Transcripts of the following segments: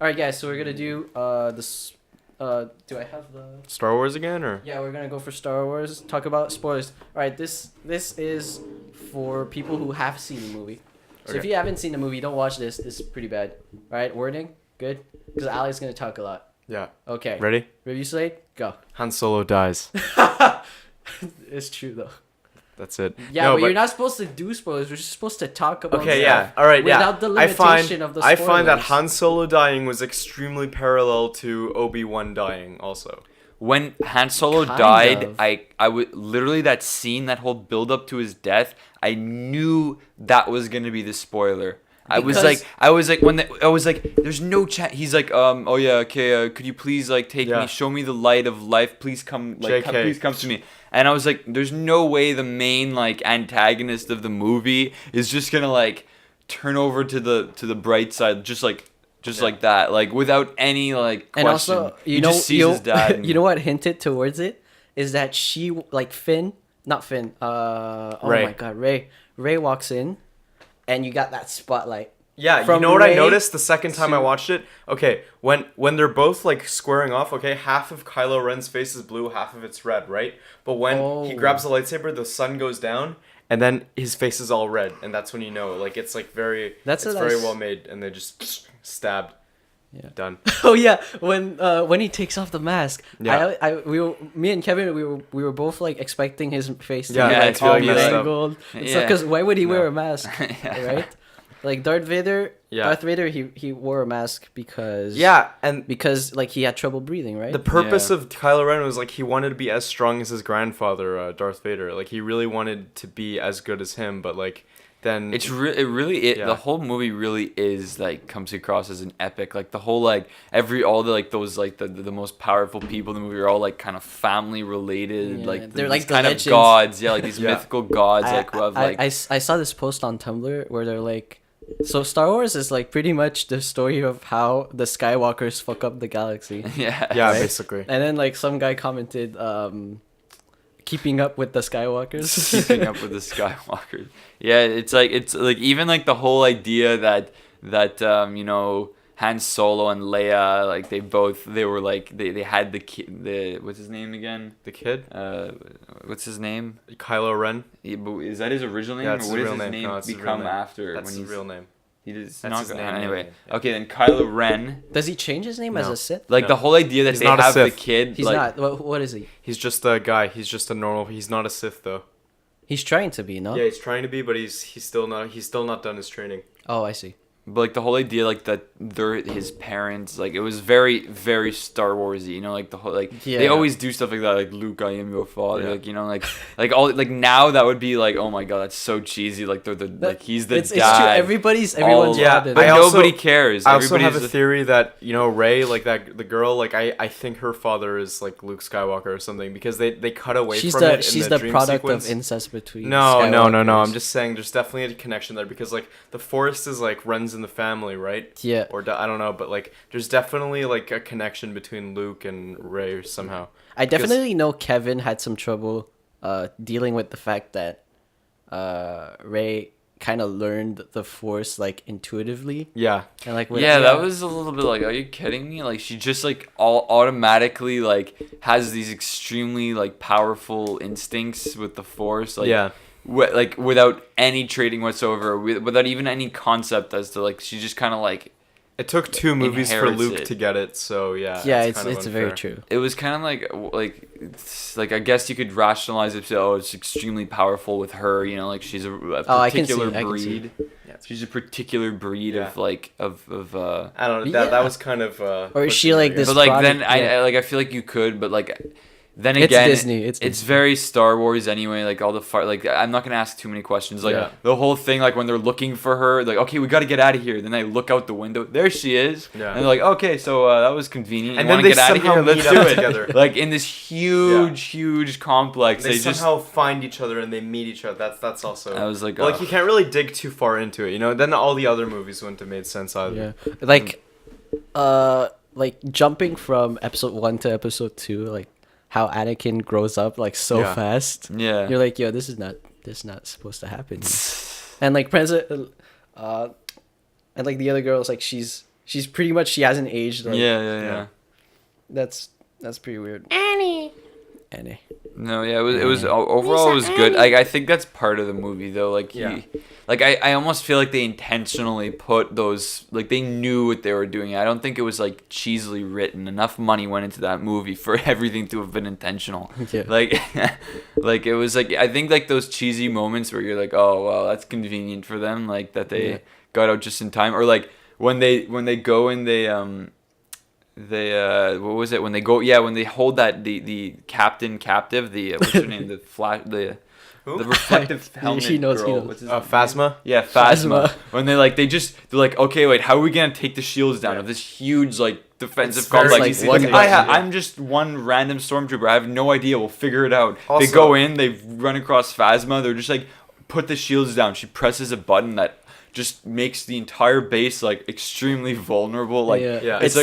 right, guys. So we're gonna do this. Do I have the? Star Wars again, or? Yeah, we're gonna go for Star Wars. Talk about spoilers. All right, this is for people who have seen the movie. So if Okay. you haven't seen the movie, don't watch this. This is pretty bad. All right, warning. Good. Because Alex is gonna talk a lot. Yeah. Okay. Ready? Review Slate. Go. Han Solo dies. It's true though. That's it. Yeah, No, but you're not supposed to do spoilers. We're just supposed to talk about. Okay, stuff yeah. All right, yeah. Without the limitation of the I spoilers. find that Han Solo dying was extremely parallel to Obi-Wan dying also. When Han Solo Kind died, of. I would literally that scene, that whole build up to his death. I knew that was gonna be the spoiler. I was like, there's no chance. He's like, oh yeah, okay, could you please like take me, show me the light of life, please come, like, please come to me. And I was like, there's no way the main like antagonist of the movie is just gonna like turn over to the bright side, just like that, like without any like question. And also, He just sees his dad. And, you know what hinted towards it is that she like not Finn. Oh Ray. my God, Ray. Ray walks in, and you got that spotlight. Yeah, you From know what I Rey noticed the second time I to- watched it? Okay, when they're both like squaring off, okay, half of Kylo Ren's face is blue, half of it's red, right? But when he grabs the lightsaber, the sun goes down, and then his face is all red, and that's when you know, like it's like very very well made, and they just stabbed. Yeah. Done. Oh yeah, when he takes off the mask, Yeah. me and Kevin, we were both like expecting his face to Yeah, be like it's all really messed up. mangled. Yeah. Because why would he wear No. a mask, Yeah. right? Like Darth Vader, he wore a mask because because like he had trouble breathing, right? The purpose of Kylo Ren was like he wanted to be as strong as his grandfather, Darth Vader. Like he really wanted to be as good as him, but like then the whole movie really is like comes across as an epic. Like the whole like all the like those like the most powerful people in the movie are all like kind of family related. Yeah, like they're these like the kind legends. of gods. Yeah, like these mythical gods. Like who have like I saw this post on Tumblr where they're like, so Star Wars is like pretty much the story of how the Skywalkers fuck up the galaxy. yeah Right? basically. And then like some guy commented, keeping up with the Skywalkers. keeping up with the Skywalkers. Yeah, it's like even like the whole idea that you know, Han Solo and Leia, like they were like they had the kid, what's his name again? The kid? What's his name? Kylo Ren. Yeah, but is that his original name, Yeah, or it's what his does real his name. name No, it's his become real name. after? That's when his he's real name. He does That's not his go name, anyway. yeah. Okay, then Kylo Ren. Does he change his name as No. a Sith? Like No. the whole idea that He's they not a have the Sith. kid. He's like, not. What is he? He's just a guy. He's just a normal. He's not a Sith though. He's trying to be, no? Yeah, he's trying to be, but he's still not. He's still not done his training. Oh, I see. But like the whole idea, like that they're his parents, like it was very, very Star Warsy. You know, like the whole like they Yeah. always do stuff like that, like Luke, I am your father. Yeah. Like you know, like all like now that would be like, oh my god, that's so cheesy. Like they're like he's the It's true. dad. Everyone's Yeah, father. But I also- nobody cares. I also Everybody's have a theory that Rey, like that the girl, like I think her father is like Luke Skywalker or something because they cut away she's from the it. she's in the dream product sequence. of incest between. No. I'm Skywalkers. just saying there's definitely a connection there because like the Force is like runs in the family, right? Yeah. Or I don't know, but like there's definitely like a connection between Luke and Rey somehow. I definitely know Kevin had some trouble dealing with the fact that Ray kind of learned the Force like intuitively Yeah. and like yeah, that was a little bit like, are you kidding me? Like she just like all automatically like has these extremely like powerful instincts with the Force. Like Yeah. like without any trading whatsoever, without even any concept as to like she just kind of like It took 2 movies for Inherits Luke it. to get it, so yeah. yeah, kind of it's very unfair. true. it was kind of like I guess you could rationalize it to, oh, it's extremely powerful with her, you know, like she's a I can see- particular I can see. breed. Yeah. She's a particular breed Yeah. of like of I don't know. Yeah. That was kind of. Or is she like this but like product, then yeah. I feel like you could, but like then It's again Disney, it's Disney. very Star Wars anyway. Like all the like I'm not gonna ask too many questions. Like Yeah. the whole thing, like when they're looking for her, like okay, we got to get out of here. Then they look out the window, there she is, Yeah. and they're like, okay, so that was convenient. And You then wanna they get out of somehow here? Let's meet do up it together. Like in this huge complex. They just somehow find each other and they meet each other. That's also. I was like, But, like you can't really dig too far into it, you know. Then all the other movies wouldn't have made sense either. Yeah, like jumping from episode 1 to episode 2, like how Anakin grows up like so Yeah. fast. yeah. You're like, yo, this is not supposed to happen. And like and like the other girl's like she's she's pretty much she hasn't aged. Like, yeah. That's pretty weird. Annie. No, yeah, it was overall it was good. Like I think that's part of the movie though. Like I almost feel like they intentionally put those, like they knew what they were doing. I don't think it was like cheesily written. Enough money went into that movie for everything to have been intentional. Yeah. Like like it was like, I think like those cheesy moments where you're like, oh well, that's convenient for them, like that they got out just in time, or like when they go and they what was it when they go when they hold that the captain captive, the what's her name, the flash, the reflective helmet He knows. What's his Phasma? Yeah, Phasma. When they're like okay, wait, how are we gonna take the shields down of this huge like defensive complex? I'm just one random stormtrooper. I have no idea. We'll figure it out. Also, they go in, they run across Phasma. They're just like, put the shields down. She presses a button that just makes the entire base like extremely vulnerable. Like it's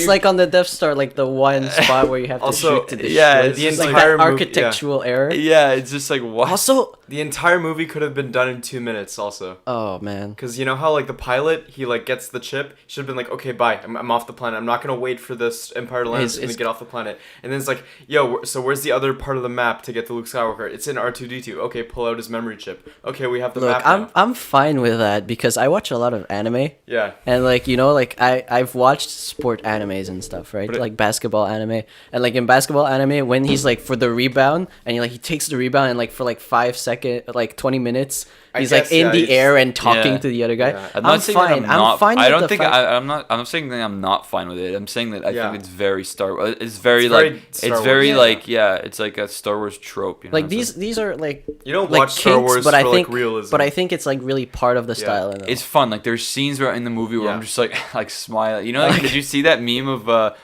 like on the Death Star, like the one spot where you have to shoot to destroy. The entire like architectural error. Yeah, it's just like what. Also, the entire movie could have been done in 2 minutes. Also. Oh man. Because you know how like the pilot, he like gets the chip. He should have been like, okay, bye. I'm off the planet. I'm not gonna wait for this Empire to land. I'm gonna get off the planet. And then it's like, yo, so where's the other part of the map to get to Luke Skywalker? It's in R2D2. Okay, pull out his memory chip. Okay, we have the map. I'm fine with that because I watch a lot of anime. Yeah. And like, you know, like I've watched sport animes and stuff, right? Like basketball anime. And like in basketball anime, when he's like for the rebound and he takes the rebound and like for like 5 seconds, like 20 minutes, he's like in the air and talking to the other guy. Yeah. I'm fine. I'm fine with I'm saying that I'm not fine with it. I'm saying that I think it's very it's very it's like a Star Wars trope. You know? Like these are like, you don't like watch Star Wars but for I think, like realism. But I think it's like really part of the style. It's fun. Like there's scenes where in the movie where I'm just like smiling. You know, like, did you see that meme of Shia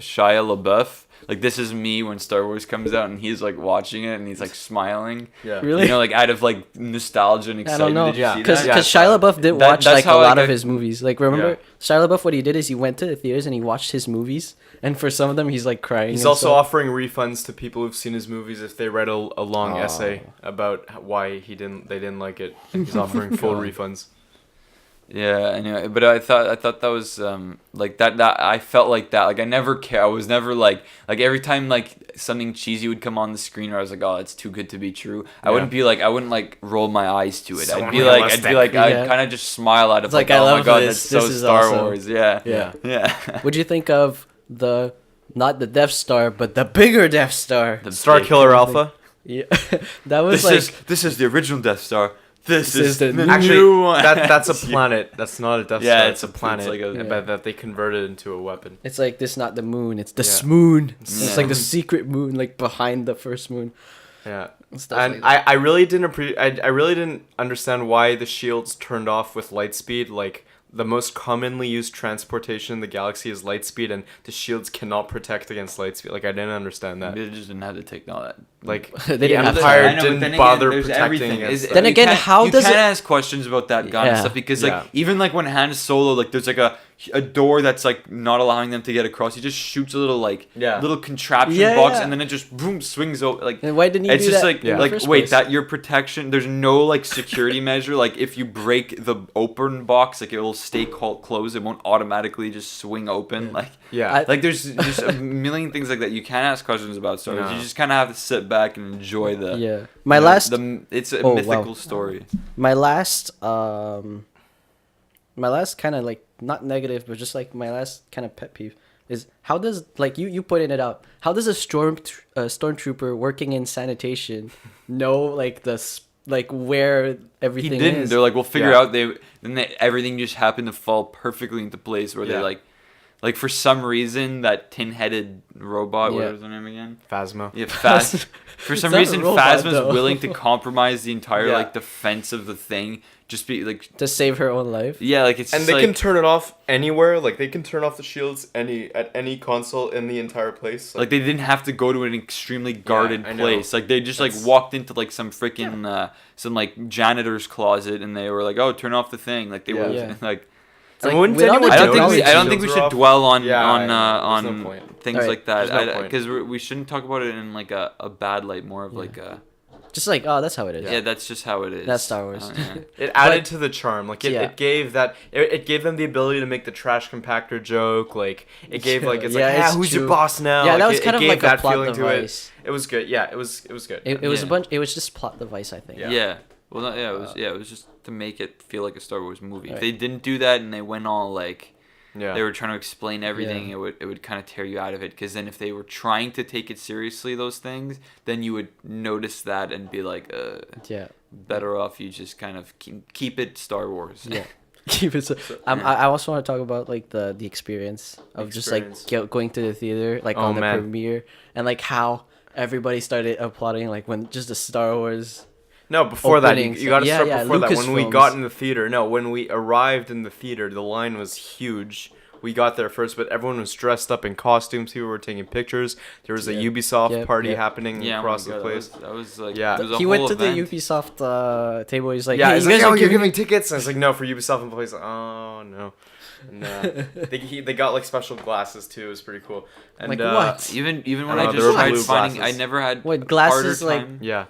LaBeouf? Like, this is me when Star Wars comes out, and he's like watching it, and he's like smiling. Yeah, really. You know, like out of like nostalgia and excitement. I don't know. Did you see Because that? Shia LaBeouf did watch like a lot of his movies. Like, remember Shia LaBeouf? What he did is he went to the theaters and he watched his movies, and for some of them he's like crying. He's also offering refunds to people who've seen his movies if they read a long essay about why they didn't like it. He's offering full refunds. Yeah, anyway, but I thought that was like that I felt like that. Like I never care. I was never like every time like something cheesy would come on the screen, or I was like, oh, it's too good to be true. I wouldn't like roll my eyes to it. I'd kind of just smile at it. It's like, oh I love my god, this. that's so this is Star awesome. Wars. Yeah. What'd you think of not the Death Star, but the bigger Death Star? The Star Killer Alpha. Yeah, that was this is the original Death Star. This is the new one. That's a planet. That's not a Death Star. Yeah, it's a planet that they converted into a weapon. It's like this, not the moon. It's the Smoon. It's like the secret moon, like behind the first moon. Yeah, and I really didn't understand why the shields turned off with light speed. Like the most commonly used transportation in the galaxy is light speed, and the shields cannot protect against light speed. Like I didn't understand that. They just didn't have to take all that. Like the Empire didn't bother protecting against that. Then again, how does you can't ask questions about that gun and stuff because like even like when Han Solo, like there's like a door that's like not allowing them to get across. He just shoots a little little contraption box and then it just boom swings over. Like and why didn't you it's do just that like wait, that your protection, there's no like security measure. Like if you break the open box, like it will stay closed. It won't automatically just swing open. Like like there's just a million things like that you can't ask questions about. So you just kind of have to sit back and enjoy the it's a mythical story. My last kind of like not negative, but just like my last kind of pet peeve is how does like you pointed it out. How does a stormtrooper working in sanitation know like where everything is? He didn't. They're like, we'll figure out. Everything just happened to fall perfectly into place where they like for some reason that tin-headed robot, what was her name again? Phasma. Yeah, for some reason, Phasma's willing to compromise the entire like defense of the thing, just be like to save her own life. Yeah, like it's and they can turn it off anywhere. Like they can turn off the shields at any console in the entire place. Like they didn't have to go to an extremely guarded place. Like they just like walked into like some freaking some like janitor's closet and they were like, oh, turn off the thing. Like they were like. Like, I don't think we should dwell on things like that because we shouldn't talk about it in like a bad light, more of like a Just like, oh, that's how it is. Yeah, that's just how it is. That's Star Wars. Yeah. It added to the charm. Like Yeah. it gave that. It gave them the ability to make the trash compactor joke. Like it gave like it's Yeah, like, yeah, it's who's your true. boss now? Yeah, like, that was it kind of gave like a that plot feeling device. to it. It was good. Yeah, it was good. It was Yeah. a bunch. It was just plot device, I think. Yeah. Yeah. Well, no, it was just to make it feel like a Star Wars movie. If Right. they didn't do that and they went all like Yeah. they were trying to explain everything, Yeah. it would kind of tear you out of it. Because then if they were trying to take it seriously, those things, then you would notice that and be like, Yeah. better off you just kind of keep it Star Wars. Yeah. Keep it. I also want to talk about like the experience of just like going to the theater, like on the premiere, and like how everybody started applauding, like when just the Star Wars. No, before openings. that, you got to start before that. When we Lucasfilms. got in the theater, no, when we arrived in the theater, the line was huge. We got there first, but everyone was dressed up in costumes. People were taking pictures. There was a Ubisoft party happening across the place. That was like, Yeah. it was a He whole went to event. the Ubisoft table. He's like, Yeah, hey, he's you like, guys oh, are you're giving giving tickets? And I was like, no, for Ubisoft employees. Like, oh, no. And they got like special glasses too. It was pretty cool. And Like, what? Even when I I don't know, just they were tried blue finding, glasses. I never had What, glasses, harder like- time. yeah.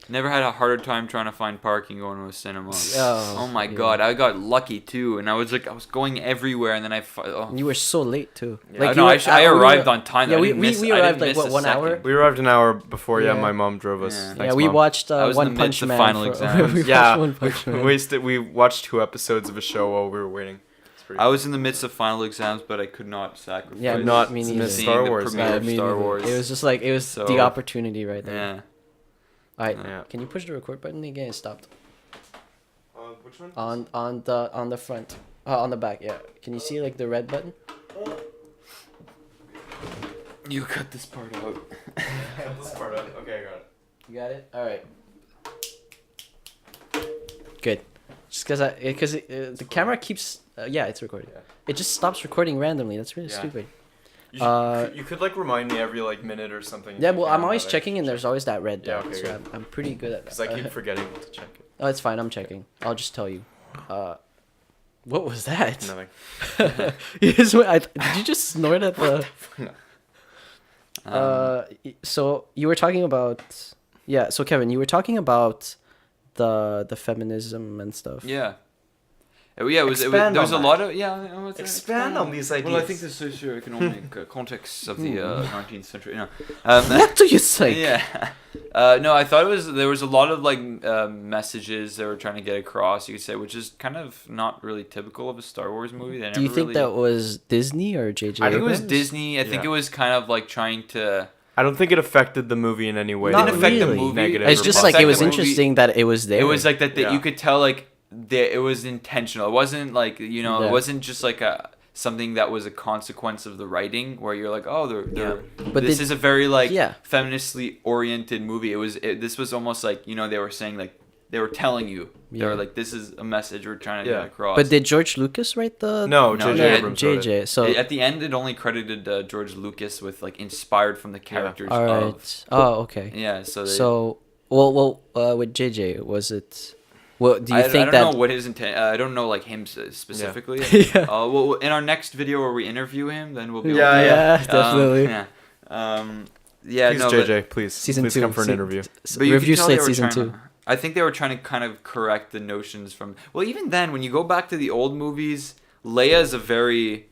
Never had a harder time trying to find parking going to a cinema. Oh, my yeah. god, I got lucky too, and I was going everywhere, and then You were so late too. Yeah, Like no, you I, were- I we were- arrived on time. Yeah, I we didn't miss, we I arrived didn't like miss what, a 1 hour? second. We arrived an hour before. Yeah, Yeah. my mom drove us. Yeah. Thanks, Yeah, we Mom. watched I was in One the Punch midst of Man. final for- exams. we watched Yeah, One Punch Man. we watched 2 episodes of a show while we were waiting. It's pretty I was in the midst of final exams, but I could not sacrifice. Yeah, not me seeing neither. Star the Wars. premiere Yeah, of me Star neither. Wars. It was just like it was So- the opportunity right there. Yeah. All right, Yeah. can you push the record button again? It stopped which one? on the front, on the back. Yeah, can you see like the red button? You cut this part out. This part up. Okay, I got it. You got it. All right. Good. Just because the camera keeps yeah, it's recording. Yeah. It just stops recording randomly. That's really Yeah. stupid. You could like remind me every like minute or something. Yeah, well, I'm always checking, and there's always that red Yeah, dot. okay, so good. I'm pretty good at Because that. I keep forgetting to check it. Oh, it's fine. I'm checking. I'll just tell you. What was that? Nothing. Did you just snort at the? No. So you were talking about, yeah. So Kevin, you were talking about the feminism and stuff. Yeah. Yeah, it was Expand there was a on lot of yeah. Expand on these Well, I ideas. think the socioeconomic context of the 19th century. You know, What do you think? yeah. No, I thought there was a lot of like messages they were trying to get across. You could say, which is kind of not really typical of a Star Wars movie. They Do you never think really, that was Disney or JJ? I think it was Abrams? Disney. I think it was kind of like trying to. I don't think it affected the movie in any way. Not that didn't affect was the really. movie. Negative It's or just positive. like it was Affect the movie. interesting that it was there. It was like that Yeah. you could tell like it was intentional. It wasn't like Yeah. it wasn't just like something that was a consequence of the writing where you're like, oh, they're But this is a very like Yeah. feministly oriented movie. This was almost like they were saying like they were telling you they Yeah. were like this is a message we're trying to Yeah. get across. But did George Lucas write the? No, No, J.J. yeah, Abrams wrote it. JJ. So at the end it only credited George Lucas with like inspired from the characters all of right. Oh, okay. yeah. So So with JJ, was it? Well, do you think I don't that? know what his intent. I don't know like him specifically. Yeah. Well, in our next video where we interview him, then we'll be Yeah, able to, yeah, definitely. Yeah, Please, no, JJ, please. Season please 2. come for an interview. but you Review could tell they Slate were season trying 2. to- I think they were trying to kind of correct the notions from. Well, even then, when you go back to the old movies, Leia is a very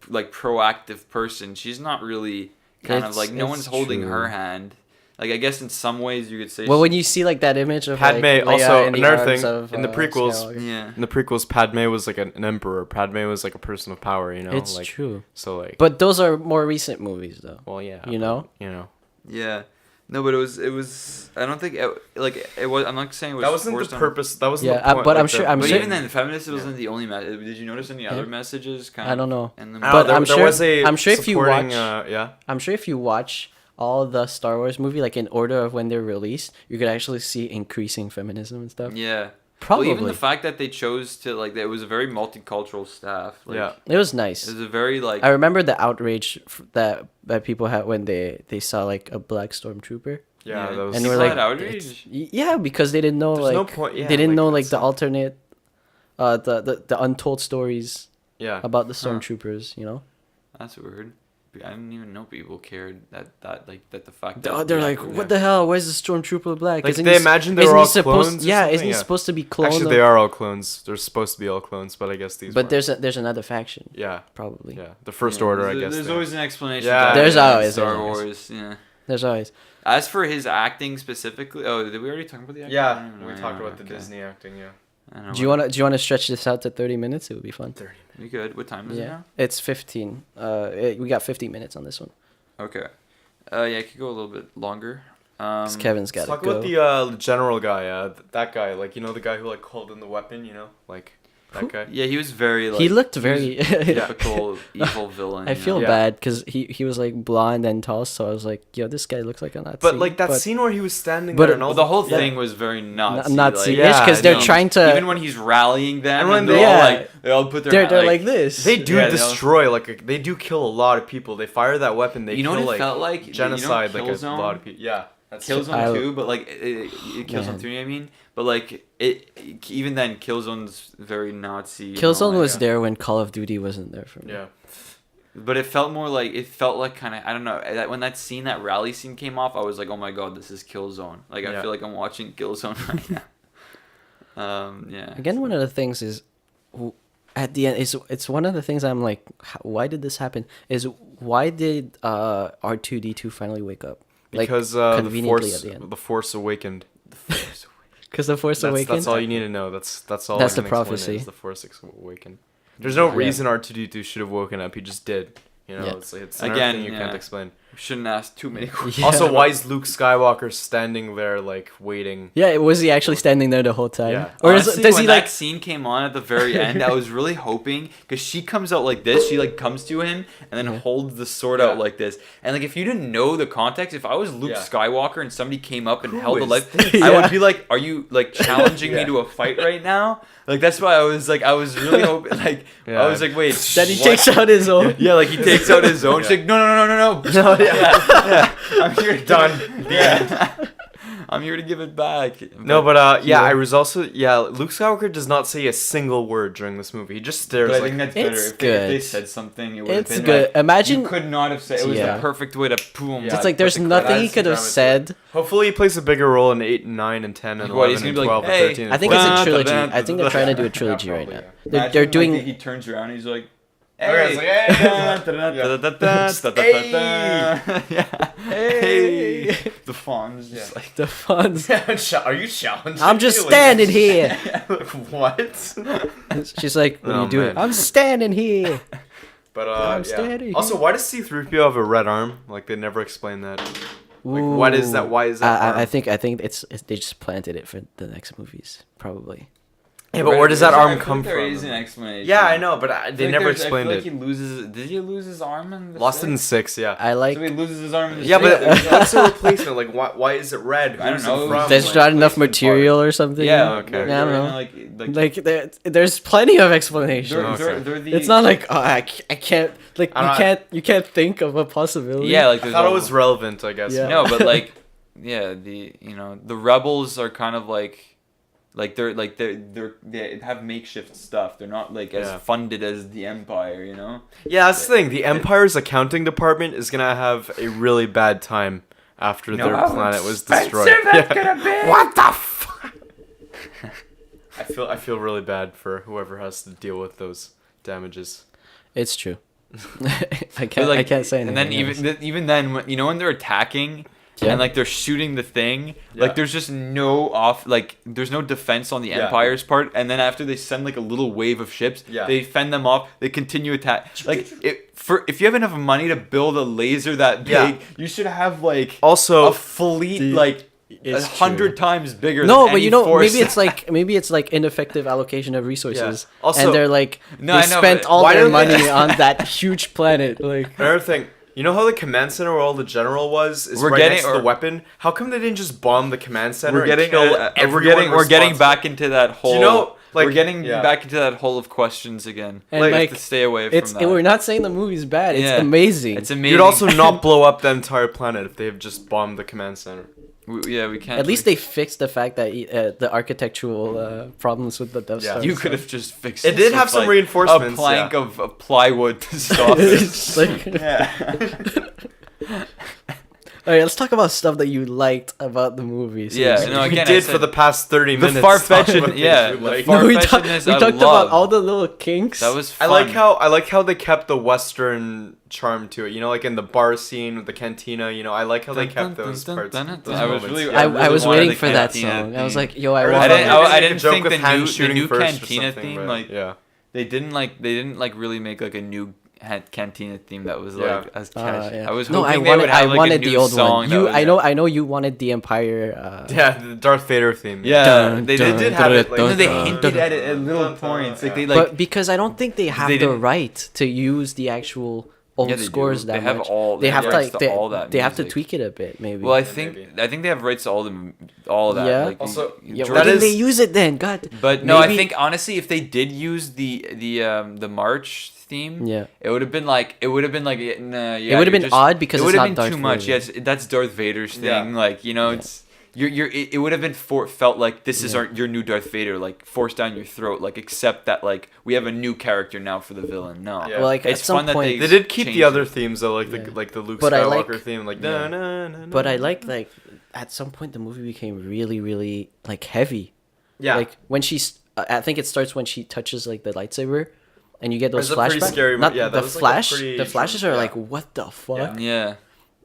like proactive person. She's not really kind of It's- like no one's it's holding true. her hand. Like I guess in some ways you could say. Well, when you see like that image of Padme, like, Leia also, in the another arms thing, of, in the prequels, Skywalker. yeah. In the prequels, Padme was like an emperor. Padme was like a person of power, you know? It's like, true. So like, But those are more recent movies, though. well, yeah. You know? You know. Yeah. No, but it was. I don't think it was. I'm not saying it was. That wasn't forced the on- purpose. That wasn't Yeah, the point. but I'm like, sure- I'm But sure- even then, feminist wasn't the only message. Did you notice any other Yeah. messages? Kind I don't know. In the But there, I'm there sure- was a I'm sure if you supporting, watch- yeah. I'm sure if you watch all the Star Wars movie, like in order of when they're released, you could actually see increasing feminism and stuff. Yeah. Probably. Well, even the fact that they chose to like, it was a very multicultural staff. Like, Yeah. It was nice. It was a very like. I remember the outrage that people had when they saw like a black stormtrooper. Yeah, that was. And People we're had like, outrage? yeah, because they didn't know There's like no point- yeah, they didn't like, know like it's the like- alternate, the untold stories yeah. about the stormtroopers. You know. That's weird. I didn't even know people cared that the fact Oh, that they're like, what the hell? Why is the stormtrooper black? Like, they imagine they were all clones or Yeah, something? isn't he supposed to be clone? Actually, they are all clones. They're supposed to be all clones, but I guess these. But weren't. there's another faction. Yeah, Probably. yeah. The First Order, I guess. There's they- always an explanation. Yeah. to There's that in always- Star there's always. Wars. Yeah. There's always. As for his acting specifically, did we already talk about the acting? I don't Yeah, even we know. talked about the Okay. Disney acting. Yeah. I don't know. Do you wanna stretch this out to 30 minutes? It would be fun. 30. You good? What time is it Yeah, now? it's 15. We got 15 minutes on this one. Okay. Yeah, it could go a little bit longer. 'Cause Kevin's got Let's to talk go. about the general guy. That guy, like the guy who like called in the weapon. Like that guy. Yeah, he was very like. He looked was very. typical evil villain. I you feel know? Yeah. bad because he was like blonde and tall, so I was like, yo, this guy looks like a Nazi. But like that scene where he was standing but there and it- all Well, the whole yeah. thing was very Nazi. Nazi-ish yeah, because I they're know. trying to. Even when he's rallying them, And when and they- they're all Yeah. like, they all put their they're hand, like this. They do Yeah, destroy they do kill a lot of people. They fire that weapon. They You know kill what it felt like? genocide You know like a Killzone? lot of people. Yeah, that's Killzone 2, but like Killzone Man. 3, I mean, but like even then, Killzone's very Nazi. and Killzone all that. was yeah. there when Call of Duty wasn't there for me. Yeah. But it felt kind of I don't know that when that rally scene came off, I was like, oh my god, this is Killzone. Like I Yeah. feel like I'm watching Killzone right now. Yeah. Again, one of the things is, at the end, it's one of the things I'm like, why did this happen? Is why did R2D2 finally wake up? Like, Because the conveniently Force, at the end. the Force awakened. Because the Force Awakens. That's all you need to know. That's all. That's I the can explain prophecy. Is the Force awakened. There's no Yeah. reason R2D2 should have woken up. He just did. Yeah. It's Again, another thing you yeah. can't explain. We shouldn't ask too many questions. Yeah. Also, why is Luke Skywalker standing there like waiting? Yeah, was he actually standing there the whole time? Yeah. Or Honestly, does when he that like? scene came on at the very end, I was really hoping because she comes out like this, she like comes to him and then holds the sword out like this, and like if you didn't know the context, if I was Luke Yeah. Skywalker and somebody came up and Who held a is light, this? I Yeah. would be like, "Are you like challenging Yeah. me to a fight right now?" Like that's why I was really hoping like Yeah. I was like, "Wait." Then he what? takes out his own. Yeah, like he takes out his own. She's like, no, no. No, yeah. I'm here to Done. Yeah. I'm here to give it back. No, but Yeah. I was also Luke Skywalker does not say a single word during this movie. He just stares But I like. think that's better. It's If they good. said something, it would have It's been good. like, Imagine. you could not have said it was Yeah. the perfect way to boom. Yeah. It's like put there's the nothing he credits could have and said. Hopefully, he plays a bigger role in 8 and 9 and 10 and What, 11 he's gonna and be like, 12 "Hey, and 13 and I think it's 14." a trilogy. Dun, dun, I think they're trying to do a Yeah, trilogy right probably, now. yeah. They're doing. he turns around. He's like, Okay, it's like, hey, hey, the fawn's just Yeah. like The funds. Are you challenging? I'm just me? Like, standing here. What? She's like, what are Oh, you doing? man. I'm standing here. But I'm standing Also, here. why does C-3PO have a red arm? Like they never explain that. Like, what is that? Why is that? I arm? think it's they just planted it for the next movies, probably. Yeah, but where does that arm come There is from? an explanation. Yeah, I know, but they never explained I it. feel like he loses. Did he lose his arm in the Lost it in sixth? 6, yeah. I like. So he loses his arm in the Yeah, but sixth? what's the replacement? Like, why is it red? I don't Who's it know. from? There's Like, not enough replacement material or something. Yeah, okay. I don't know. Like There's plenty of explanation. they're the. It's not like I can't like I'm not- you can't think of a possibility. Yeah, like I there's thought it all- was relevant, I guess. Yeah. No, but like, yeah, the rebels are kind of like they have makeshift stuff. They're not like as Yeah. funded as the Empire, you know. Yeah, that's the thing. The Empire's accounting department is gonna have a really bad time after their planet was destroyed. Yeah. What the fuck? I feel really bad for whoever has to deal with those damages. It's true. I But, can't. like, I can't say anything. And then even then, when they're attacking. Yeah. And like they're shooting the thing, Yeah. like there's just there's no defense on the Yeah. Empire's part, and then after they send like a little wave of ships, Yeah. they fend them off, they continue attack. Like if you have enough money to build a laser that big, Yeah. you should have like Also, a fleet like It's 100 times bigger. no, than but any you know, force. maybe it's like ineffective allocation of resources. Yeah. Also- and they're like No, they I know, spent but all why their don't they- money on that huge planet. Like another thing. You know how the command center where all the general was is We're right getting- next to or- the weapon? How come they didn't just bomb the command center we're getting and kill we're everyone getting responsible? back into that hole. you know, like, we're getting yeah. back into that hole of questions again. And, We have like, to stay away from it's that. we're not saying the movie's bad. It's Yeah. amazing. It's amazing. You'd also not blow up the entire planet if they have just bombed the command center. We can't. At least they fixed the fact that the architectural problems with the Death Star. You so- could have just fixed. It did with, have some like, reinforcements. A plank yeah. of plywood to stop it. It's like- Yeah. All right, let's talk about stuff that you liked about the movie. Yeah, Seriously. no, we again, I did said- for the past 30 The minutes. far-fetched- talk about yeah, things we the like. far- No, we Far-fetchedness, I talked about love. all the little kinks. That was I fun. like how they kept the Western charm to it. You know, like in the bar scene with the cantina. You know, I like how they kept those parts. I those was moments. really- Yeah. I really was wanted waiting the for that cantina song. I was theme. like, yo, I Or want they didn't- make I a didn't joke think with the Han new shooting first or cantina something, theme, but like- yeah. They didn't really make like a new cantina theme that was Yeah. like as catchy. Yeah. I was no, hoping I wanted, they would have I like wanted a new the old song one. that You, was- I know you wanted the Empire. Yeah, the Darth Vader theme. Yeah, Dun, they dun, did have it, like, No, they dun, hinted dun, at it at little points. Like they like. But because I don't think they have they the didn't- right to use the actual old Yeah, they do. scores They that have much. all- they they have have to rights like to all that they have to music. tweak it a bit, maybe. Well, I maybe. think they have rights to all of that. Yeah? Like, Also, yeah, George- why didn't is- they use it then? God. But no, I Maybe- think honestly, if they did use the March theme, Yeah. it would have been like nah, yeah, It would have you're been just- odd because it it's would have not been Darth too much. Vader. Yes, that's Darth Vader's thing. Yeah. Like it's it would have been felt like this is Yeah. your new Darth Vader, like forced down your throat. Like accept that like we have a new character now for the villain. No, Yeah. Well, like it's at some fun that point, They did keep changed the other it. themes though, like Yeah. the Luke But I Skywalker like- theme, like Yeah. na. but I like at some point the movie became really, really like heavy. Yeah, Like when she's, I think it starts when she touches like the lightsaber, and you get those It's a pretty flashbacks. scary mo- Not yeah, that the was, like, a flash. pretty The flashes short- are yeah. like, what the fuck? Yeah,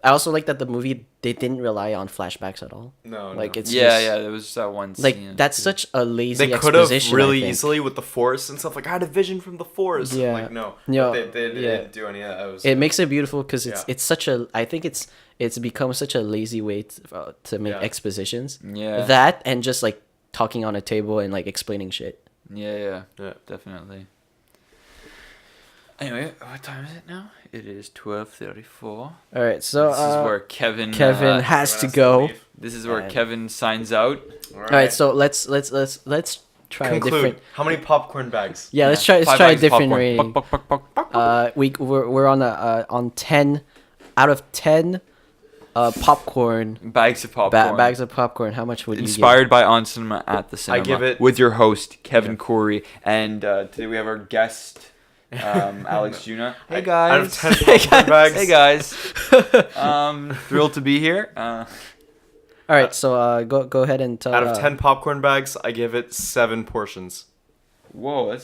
I also like that the movie they didn't rely on flashbacks at all. no, Like no. it's yeah, just, yeah. There was that one. like scene that's too. such a lazy They could have exposition. really I think. easily with the Force and stuff. Like I had a vision from the Force. Yeah. Like no, Yeah. But they Yeah. didn't do any of that. It was, It makes it beautiful because Yeah. it's such a. I think it's become such a lazy way to make Yeah. expositions. Yeah. That and just like talking on a table and like explaining shit. Yeah, Yeah. definitely. Anyway, what time is it now? It is 12:34. All right, so This is where Kevin. Kevin has to go. This is where And- Kevin signs out. All All right, so let's try a conclude. different. How many popcorn bags? Yeah, let's try 5 a bags of different popcorn. rating. Buck, buck, buck, buck, buck. We're on 10 out of 10 popcorn Bags of popcorn. bags of popcorn. How much would you Inspired by On Cinema at the Cinema. give it- with your host Kevin Corey, and today we have our guest Alex Juna. Hey guys. Out of 10 popcorn bags. Hey guys. Thrilled to be here. All right, so go ahead and tell. Out of 10 popcorn bags, I give it 7 portions. Whoa,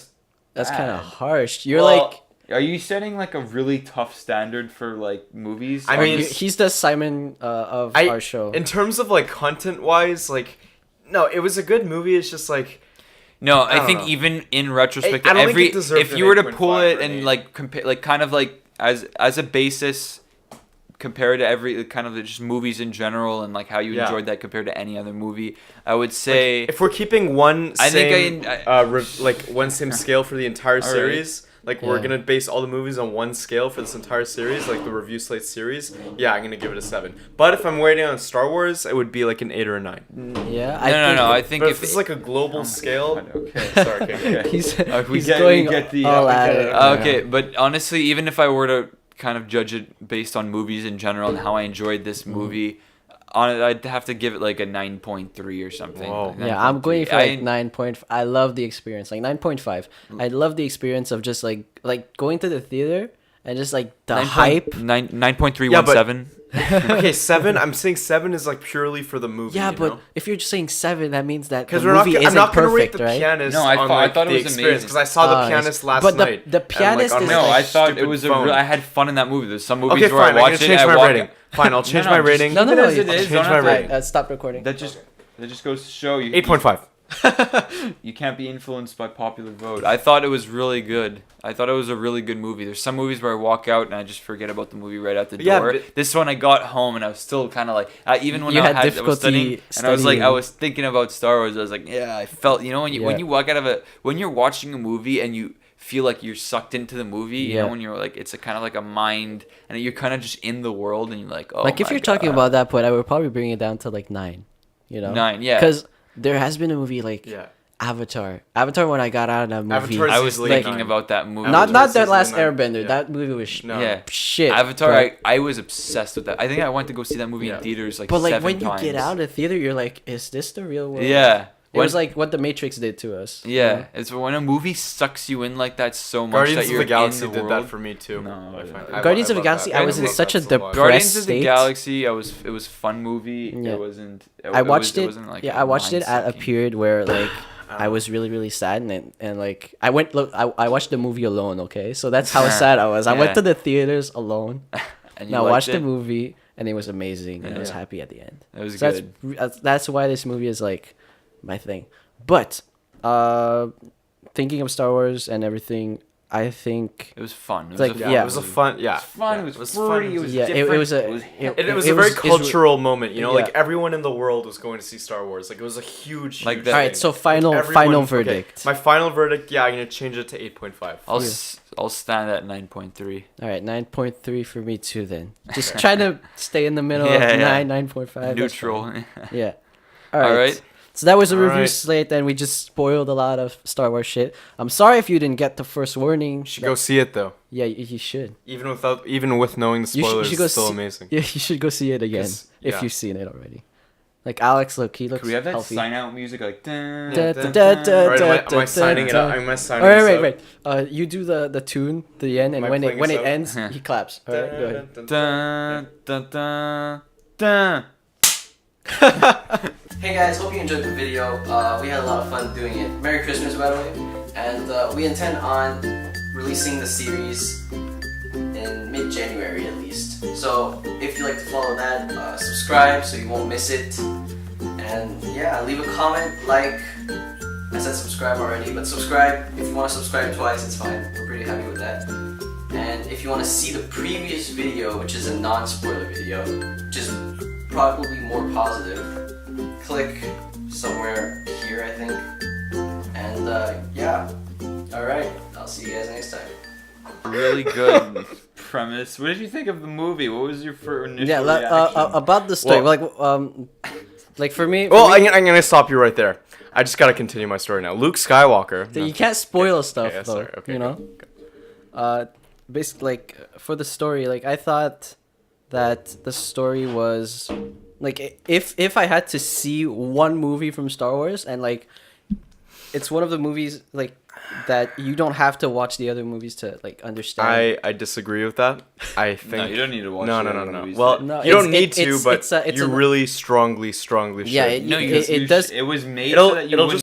That's kind of bad. harsh. You're Well, like. are you setting like a really tough standard for like movies? I mean, He's the Simon of our show. In terms of like content wise, like, no, it was a good movie. It's just like, no, I I don't think know. even in retrospect, I don't think every it deserved if an you were to 8.5 pull it for and me. like compare, like kind of like as a basis, compared to every kind of just movies in general and like how you Yeah. enjoyed that compared to any other movie, I would say if we're keeping one I same, think one same scale for the entire All right. series, like we're Yeah. gonna base all the movies on one scale for this entire series, like the Review Slate series. Yeah, I'm gonna give it a 7. But if I'm waiting on Star Wars, it would be like an 8 or a 9. Yeah, no. I think But if if it's like a global my scale, God, okay. sorry, okay. He's, we he's get- we going get the- all we at get it. it. Okay, but honestly, even if I were to kind of judge it based on movies in general and how I enjoyed this movie, I'd have to give it like a 9.3 or something. Whoa. Like Yeah, I'm going for like 9.3. 9 point. I love the experience, like 9.5. I love the experience of just like going to the theater and just like the hype. 9.317. Okay, 7. I'm saying 7 is like purely for the movie. Yeah, you but know? if you're just saying 7, that means that the Because we're not, movie I'm isn't not gonna rate perfect, the right? pianist No, I on thought- I like thought it the was experience amazing. because I saw the Yes. pianist last But the- night. the and, pianist on is my No, I like thought it stupid was phone. I had fun in that movie. There's some movies Okay, where fine. I I'm watch gonna it. change I my walk rating. Fine, I'll change no, my just rating. No, keep it no, as it I'll is. change Don't my have to- rating. Stop recording. That just goes to show you 8.5. you can't be influenced by popular vote. I thought it was really good. I thought it was a really good movie. There's some movies where I walk out and I just forget about the movie right out the Yeah, door. but- This one I got home and I was still kind of like, even when You I had was difficulty studying, and I was like, I studying. was thinking about Star Wars. I was like, yeah, I felt, when Yeah. when you walk out of when you're watching a movie and you feel like you're sucked into the movie, you Yeah. know, when you're like, it's a kind of like a mind, and you're kind of just in the world, and you're like, oh, Like if my you're talking God. about that point, I would probably bring it down to like 9. 9, yeah. Because there has been a movie like Yeah. Avatar when I got out of that movie. Avatar is I was easily thinking nine. about that movie. not Avatar that is last easily nine. Airbender. Yeah. That movie was No. Yeah. shit. Avatar, but, I was obsessed with that. I think I went to go see that movie Yeah. in theaters like but like 7 when times. you get out of the theater, you're like, is this the real world? Yeah. It was like what the Matrix did to us. you Yeah, know? it's when a movie sucks you in like that so much Guardians that of you're the Galaxy in the did world. that for me too. No, I find- Guardians of the love Galaxy, that. I was in Guardians such a That's a lot. depressed Guardians of the state. Galaxy, it was fun movie. Yeah. It wasn't. I watched it. wasn't, like, Yeah, I watched it at a mind-sucking. period where like I was really really sad and like I watched the movie alone. Okay, so that's how sad I was. I went Yeah. to the theaters alone. And And I you liked watched the it? movie and it was amazing and I was Yeah. happy at the end. It was So good. that's why this movie is like my thing. But thinking of Star Wars and everything, I think It was fun. It was like, a Yeah, yeah. it was a fun. Yeah, It was fun. Yeah, It was fun. pretty. It was Yeah, different. it was a- hip. It was It a very was- cultural moment, you know. yeah. Like everyone in the world was going to see Star Wars. Like it was a huge. Like huge that- all right. thing. So final Everyone- okay, verdict. My final verdict. Yeah, I'm gonna change it to 8.5. I'll stand at 9.3. All right, 9.3 for me too. Then just trying to stay in the middle Yeah, of yeah. 9.5. that's Neutral. fine. Yeah. All right. All right. So that was a All review right. slate, and we just spoiled a lot of Star Wars shit. I'm sorry if you didn't get the first warning. You should go see it though. Yeah, you should. Even with knowing the You spoilers, should go it's still see- amazing. Yeah, you should go see it again 'Cause- if yeah. you've seen it already. Like Alex, look, he looks Could we have that healthy. sign out music like? Dun, Da, dun, da, dun, da, dun. Alright, am I da, signing it da. up? Am I signing All right, this wait, up? wait. You do the tune, the end, and Am I when it playing this out? ends, he claps. All right, go ahead. Dun, dun, dun, dun. Hey guys, hope you enjoyed the video. We had a lot of fun doing it. Merry Christmas, by the way. And we intend on releasing the series in mid-January at least. So if you'd like to follow that, subscribe so you won't miss it. And yeah, leave a comment, like. I said subscribe already, but subscribe. If you want to subscribe twice, it's fine. We're pretty happy with that. And if you want to see the previous video, which is a non-spoiler video, which is probably more positive, click somewhere here, I think. And yeah, all right. I'll see you guys next time. Really good premise. What did you think of the movie? What was your initial Yeah, reaction? about the story, Well- like for me. Well, for me, I'm gonna stop you right there. I just gotta continue my story now. Luke Skywalker. you can't spoil stuff yeah, though. sorry, okay, you know. okay. Basically, like for the story, like I thought that the story was like if I had to see one movie from Star Wars and like it's one of the movies like that you don't have to watch the other movies to like understand. I disagree with that. I think No, you don't need to watch No, the no, other no. movies Well, then. No, you don't it's- need to, it's- but it's a- you a- really strongly should. Yeah, No, it you does. It was made It'll- so that you it'll wouldn't